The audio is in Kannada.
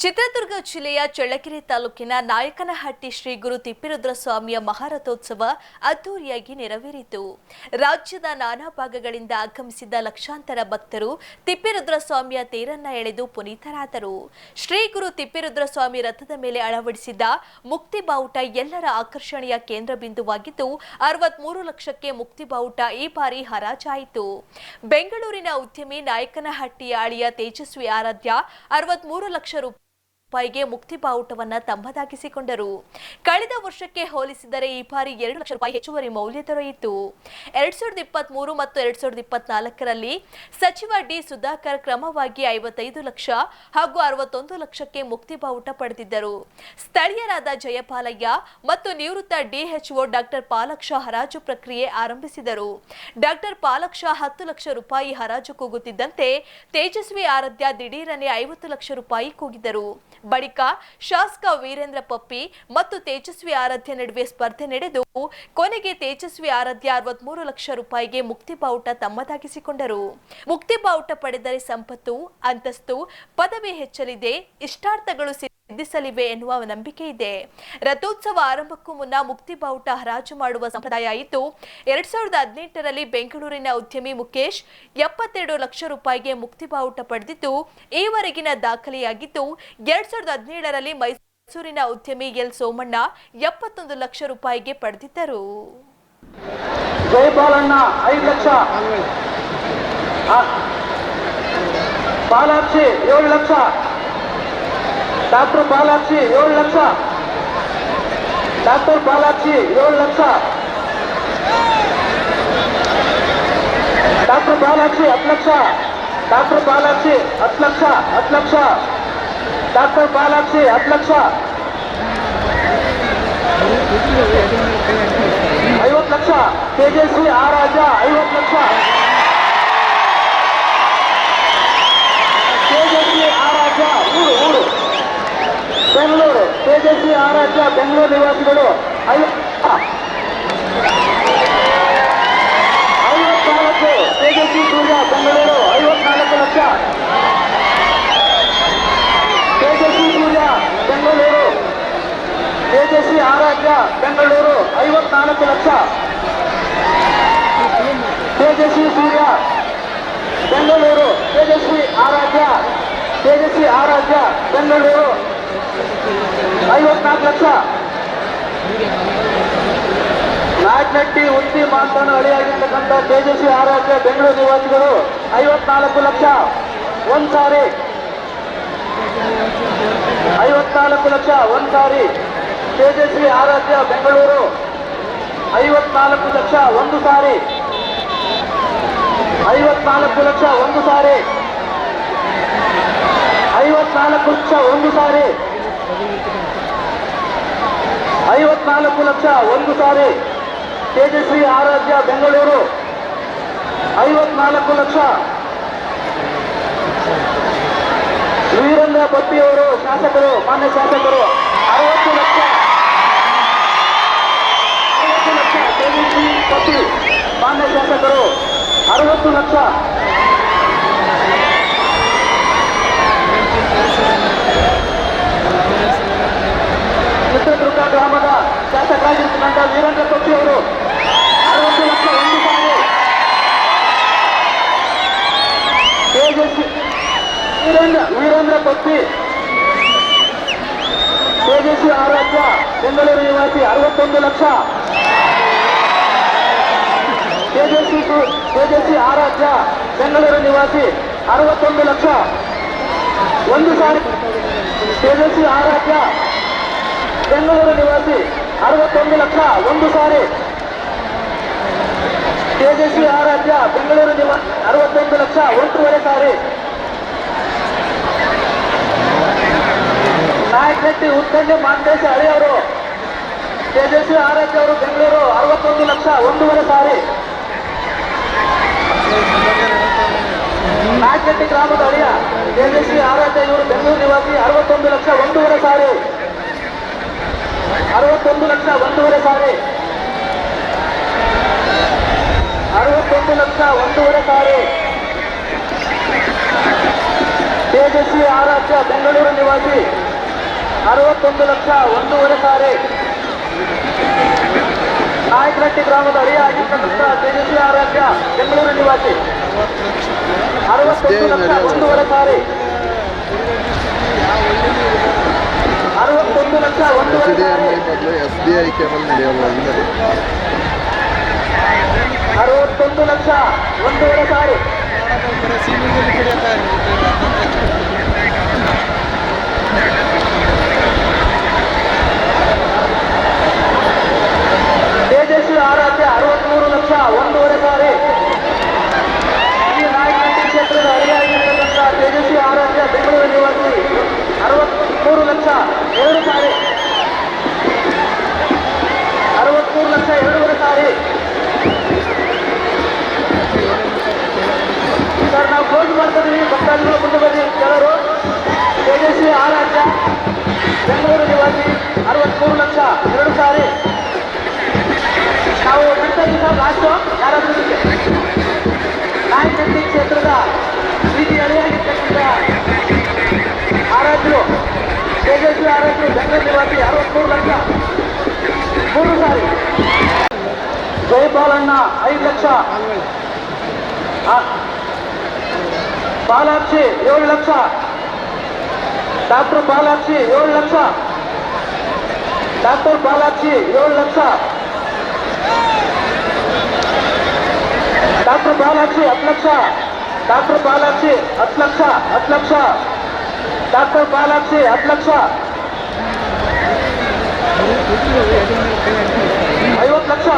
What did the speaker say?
ಚಿತ್ರದುರ್ಗ ಜಿಲ್ಲೆಯ ಚಳ್ಳಕೆರೆ ತಾಲೂಕಿನ ನಾಯಕನಹಟ್ಟಿ ಶ್ರೀ ಗುರು ತಿಪ್ಪೇರುದ್ರಸ್ವಾಮಿಯ ಮಹಾರಥೋತ್ಸವ ಅದ್ದೂರಿಯಾಗಿ ನೆರವೇರಿತು. ರಾಜ್ಯದ ನಾನಾ ಭಾಗಗಳಿಂದ ಆಗಮಿಸಿದ್ದ ಲಕ್ಷಾಂತರ ಭಕ್ತರು ತಿಪ್ಪೇರುದ್ರಸ್ವಾಮಿಯ ತೇರನ್ನ ಎಳೆದು ಪುನೀತರಾದರು. ಶ್ರೀ ಗುರು ತಿಪ್ಪೇರುದ್ರಸ್ವಾಮಿ ರಥದ ಮೇಲೆ ಅಳವಡಿಸಿದ್ದ ಮುಕ್ತಿ ಬಾವುಟ ಎಲ್ಲರ ಆಕರ್ಷಣೆಯ ಕೇಂದ್ರ ಬಿಂದುವಾಗಿದ್ದು 63 ಲಕ್ಷಕ್ಕೆ ಮುಕ್ತಿ ಬಾವುಟ ಈ ಬಾರಿ ಹರಾಜಾಯಿತು. ಬೆಂಗಳೂರಿನ ಉದ್ಯಮಿ ನಾಯಕನಹಟ್ಟಿಯ ಅಳಿಯ ತೇಜಸ್ವಿ ಆರಾಧ್ಯ 63 ಲಕ್ಷ ರೂಪಾಯಿಗೆ ಮುಕ್ತಿ ಬಾವುಟವನ್ನ ತಮ್ಮದಾಗಿಸಿಕೊಂಡರು. ಕಳೆದ ವರ್ಷಕ್ಕೆ ಹೋಲಿಸಿದರೆ ಈ ಬಾರಿ 2 ಲಕ್ಷ ರೂಪಾಯಿ ಹೆಚ್ಚುವರಿ ಮೌಲ್ಯ ದೊರೆಯಿತು. 2023 ಮತ್ತು 2024ರಲ್ಲಿ ಸಚಿವ ಡಿ ಸುಧಾಕರ್ ಕ್ರಮವಾಗಿ 55 ಲಕ್ಷ ಹಾಗೂ 61 ಲಕ್ಷಕ್ಕೆ ಮುಕ್ತಿ ಬಾವುಟ ಪಡೆದಿದ್ದರು. ಸ್ಥಳೀಯರಾದ ಜಯಪಾಲಯ್ಯ ಮತ್ತು ನಿವೃತ್ತ ಡಿಎಚ್ಒ ಡಾಕ್ಟರ್ ಪಾಲಕ್ಷ ಹರಾಜು ಪ್ರಕ್ರಿಯೆ ಆರಂಭಿಸಿದರು. ಡಾಕ್ಟರ್ ಪಾಲಕ್ಷ 10 ಲಕ್ಷ ರೂಪಾಯಿ ಹರಾಜು ಕೂಗುತ್ತಿದ್ದಂತೆ ತೇಜಸ್ವಿ ಆರಾಧ್ಯ ದಿಢೀರನೆ 50 ಲಕ್ಷ ರೂಪಾಯಿ ಕೂಗಿದರು. ಬಳಿಕ ಶಾಸಕ ವೀರೇಂದ್ರ ಪಪ್ಪಿ ಮತ್ತು ತೇಜಸ್ವಿ ಆರಾಧ್ಯ ನಡುವೆ ಸ್ಪರ್ಧೆ ನಡೆದು ಕೊನೆಗೆ ತೇಜಸ್ವಿ ಆರಾಧ್ಯ 63 ಲಕ್ಷ ರೂಪಾಯಿಗೆ ಮುಕ್ತಿ ಬಾವುಟ ತಮ್ಮದಾಗಿಸಿಕೊಂಡರು. ಮುಕ್ತಿ ಬಾವುಟ ಪಡೆದರೆ ಸಂಪತ್ತು, ಅಂತಸ್ತು, ಪದವಿ ಹೆಚ್ಚಲಿದೆ, ಇಷ್ಟಾರ್ಥಗಳು ಸಿದ್ಧಿಸಲಿವೆ ಎನ್ನುವ ನಂಬಿಕೆ ಇದೆ. ರಥೋತ್ಸವ ಆರಂಭಕ್ಕೂ ಮುನ್ನ ಮುಕ್ತಿ ಬಾವುಟ ಹರಾಜು ಮಾಡುವ ಸಂಪ್ರದಾಯ ಇದ್ದು 2018ರಲ್ಲಿ ಬೆಂಗಳೂರಿನ ಉದ್ಯಮಿ ಮುಖೇಶ್ 72 ಲಕ್ಷ ರೂಪಾಯಿಗೆ ಮುಕ್ತಿ ಬಾವುಟ ಪಡೆದಿದ್ದು ಈವರೆಗಿನ ದಾಖಲೆಯಾಗಿದ್ದು 2017ರಲ್ಲಿ ಮೈಸೂರಿನ ಉದ್ಯಮಿ ಎಲ್ ಸೋಮಣ್ಣ 71 ಲಕ್ಷ ರೂಪಾಯಿಗೆ ಪಡೆದಿದ್ದರು. ಜಯಪಾಲಣ್ಣ 5 lakh, Palakshi 7 lakh, doctor Palakshi 7 lakh, doctor Palakshi 7 lakh, doctor Palakshi 10 lakh, doctor Palakshi 10 lakh, 10 lakh, doctor Palakshi 10 lakh, 50 lakh, Tejaswi Aradhya 50 lakh, Tejaswi Aradhya ಊರು ಬೆಂಗಳೂರು, ತೇಜಸ್ವಿ ಆರಾಧ್ಯ ಬೆಂಗಳೂರು ನಿವಾಸಿಗಳು 54, ತೇಜಸ್ವಿ ಸೂರ್ಯ ಬೆಂಗಳೂರು 54 ಲಕ್ಷ, ತೇಜಸ್ವಿ ಸೂರ್ಯ ಬೆಂಗಳೂರು, ತೇಜಸ್ವಿ ಆರಾಧ್ಯ ಬೆಂಗಳೂರು 54 ಲಕ್ಷ, ತೇಜಸ್ವಿ ಸೂರ್ಯ ಬೆಂಗಳೂರು, ತೇಜಸ್ವಿ ಆರಾಧ್ಯ ಬೆಂಗಳೂರು 54 ಲಕ್ಷ, ನಾಯಕನಹಟ್ಟಿ ಉತ್ತಿ ಮಾತಾನು ಅಳಿಯಾಗಿರ್ತಕ್ಕಂಥ ತೇಜಸ್ವಿ ಆರಾಧ್ಯ ಬೆಂಗಳೂರು ನಿವಾಸಿಗಳು 54 ಲಕ್ಷ, ಒಂದು ಸಾರಿ 54 ಲಕ್ಷ, ಒಂದು ಸಾರಿ, ತೇಜಸ್ವಿ ಆರಾಧ್ಯ ಬೆಂಗಳೂರು 54 ಲಕ್ಷ, ಒಂದು ಸಾರಿ, 54 ಲಕ್ಷ, ಒಂದು ಸಾರಿ, 54 ಲಕ್ಷ, ಒಂದು ಸಾರಿ, 54 ಲಕ್ಷ, ಒಂದು ಸಾರಿ, ತೇಜಸ್ವಿ ಆರಾಧ್ಯ ಬೆಂಗಳೂರು 54 ಲಕ್ಷ, ವೀರೇಂದ್ರ ಪಪ್ಪಿಯವರು ಶಾಸಕರು, ಮಾನ್ಯ ಶಾಸಕರು 60 ಲಕ್ಷ, 60 ಲಕ್ಷ, ತೇಜಸ್ವಿ ಪಪ್ಪಿ ಮಾನ್ಯ ಶಾಸಕರು 60 ಲಕ್ಷ, ಚಿತ್ರದುರ್ಗ ಗ್ರಾಮದ ಶಾಸಕರಾಗಿರ್ತಕ್ಕಂಥ ವೀರೇಂದ್ರ ಪಪ್ಪಿ ಅವರು 60 ಲಕ್ಷ, ಒಂದು ಸಾರಿ, ತೇಜಸ್ವಿ ವೀರೇಂದ್ರ ಪಪ್ಪಿ ತೇಜಸ್ವಿ ಆರಾಧ್ಯ ಬೆಂಗಳೂರು ನಿವಾಸಿ 61 ಲಕ್ಷ, ತೇಜಸ್ವಿ ಆರಾಧ್ಯ ಬೆಂಗಳೂರು ನಿವಾಸಿ 61 ಲಕ್ಷ, ಒಂದು ಸಾರಿ, ತೇಜಸ್ವಿ ಆರಾಧ್ಯ ಬೆಂಗಳೂರು ನಿವಾಸಿ 61 ಲಕ್ಷ, ಒಂದು ಸಾರಿ, ತೇಜಸ್ವಿ ಆರಾಧ್ಯ ಬೆಂಗಳೂರು ನಿವಾಸಿ 61 ಲಕ್ಷ, ಒಂದೂವರೆ ಸಾರಿ, ನಾಯಕನಹಟ್ಟಿ ಉತ್ತಂಡೆ ಮಾಂತೇಶ ಹಳಿಯವರು ತೇಜಸ್ವಿ ಆರಾಧ್ಯ ಅವರು ಬೆಂಗಳೂರು 61 ಲಕ್ಷ, ಒಂದೂವರೆ ಸಾರಿ, ನಾಯಕನಹಟ್ಟಿ ಗ್ರಾಮದ ಹಳಿಯ ತೇಜಸ್ವಿ ಆರಾಧ್ಯ ಇವರು ಬೆಂಗಳೂರು ನಿವಾಸಿ 61 ಲಕ್ಷ, ಒಂದೂವರೆ ಸಾರಿ, 61 ಲಕ್ಷ, ಒಂದೂವರೆ ಸಾರಿ, 61 ಲಕ್ಷ, ಒಂದೂವರೆ ಸಾರಿ, ತೇಜಸ್ವಿ ಆರಾಧ್ಯ ಬೆಂಗಳೂರು ನಿವಾಸಿ 61 ಲಕ್ಷ 1.5 ಸಾರಿ. ನಾಯಕನಹಟ್ಟಿ ಗ್ರಾಮದ ಅಳಿಯ ಆಗಿರ್ತಕ್ಕಂಥ ತೇಜಸ್ವಿ ಆರಾಧ್ಯ ಬೆಂಗಳೂರು ನಿವಾಸಿ 61 ಲಕ್ಷ 1.5 ಸಾರಿ. 61 ಲಕ್ಷ 1.5 ಸಾರಿ. SBI ಕೇಬಲ್ ನಡೆಯಲ್ಲ 61 ಲಕ್ಷ 1.5 ಸಾರಿ. ತೇಜಸ್ವಿ ಆರಾಧ್ಯ 63 ಲಕ್ಷ 1.5 ಸಾರಿ. ಈ ನಾಯಕನಹಟ್ಟಿ ಕ್ಷೇತ್ರದ ಅಡಿಯಾಗಿರ್ತಕ್ಕಂಥ ತೇಜಸ್ವಿ ಆರಾಧ್ಯ ಬೆಂಗಳೂರು ನಿವಾಸಿ 63 ಲಕ್ಷ 2 ಸಾರಿ. 63 ಲಕ್ಷ 2.5 ಸಾರಿ. ಸರ್ ನಾವು ಕ್ಲೋಸ್ ಮಾಡ್ತಾ ಇದೀವಿ. ಭಕ್ತಾದಿಗಳು ಮುಂದೆ ಬನ್ನಿ. ಕೆಲವರು ತೇಜಸ್ವಿ ಆರಾಧ್ಯ ಬೆಂಗಳೂರು ನಿವಾಸಿ 63 ಲಕ್ಷ 2 ಸಾರಿ. ನಾವು ಬಿಡ್ತಾ ಇದ್ದೀವಿ ಸರ್. ಲಾಸ್ಟು ಯಾರಾದ್ರೂ ನಾಯಕನಹಟ್ಟಿ ಕ್ಷೇತ್ರದ ಬೀದಿ ಅಳಿಯಾಗಿರ್ತಕ್ಕಂಥ ಆರಾಧ್ಯರು ತೇಜಸ್ವಿ ಆರಾಧ್ಯರು ಬೆಂಗಳೂರು ನಿವಾಸಿ 63 ಲಕ್ಷ 3 ಸಾರಿ. ಜಯಪಾಲಣ್ಣ 5 lakh. Palakshi 7 lakh. Doctor Palakshi 7 lakh. Doctor Palakshi 7 lakh. Doctor Palakshi 10 lakh. Doctor Palakshi 10 lakh. 10 lakh. Doctor Palakshi 10 lakh. 50 lakh.